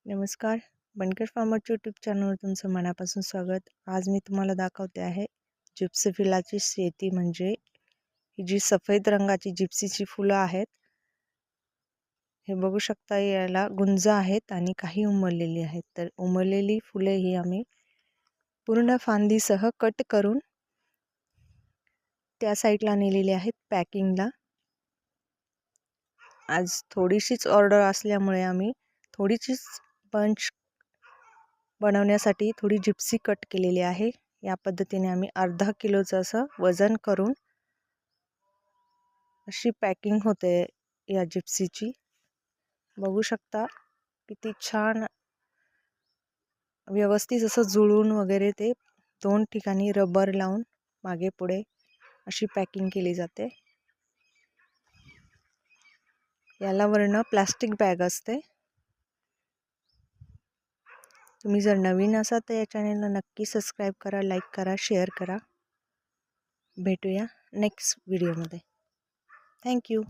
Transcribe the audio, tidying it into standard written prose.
नमस्कार. बनकर फार्मरच्या यूट्यूब चॅनलवर तुमचं मनापासून स्वागत. आज मी तुम्हाला दाखवते आहे जिप्सीफिलाची शेती, म्हणजे ही जी सफेद रंगाची जिप्सीची फुलं आहेत. हे बघू शकता, याला गुंज आहेत आणि काही उमललेली आहेत. तर उमललेली फुले ही आम्ही पूर्ण फांदीसह कट करून त्या साईडला नेलेली आहेत पॅकिंगला. आज थोडीशीच ऑर्डर असल्यामुळे आम्ही थोडीशीच बंच बनवण्यासाठी थोडी जिप्सी कट केलेली आहे. या पद्धतीने आम्ही अर्धा किलोचं असं वजन करून अशी पॅकिंग होते या जिप्सीची. बघू शकता किती छान व्यवस्थित असं जुळून वगैरे ते 2 ठिकाणी रबर लावून मागे पुढे अशी पॅकिंग केली जाते. याला वरनं प्लास्टिक बॅग असते. तुम्ही जर नवीन असाल तर या चॅनलला नक्की सबस्क्राईब करा, लाईक करा, शेअर करा. भेटूया नेक्स्ट व्हिडिओमध्ये. थँक्यू.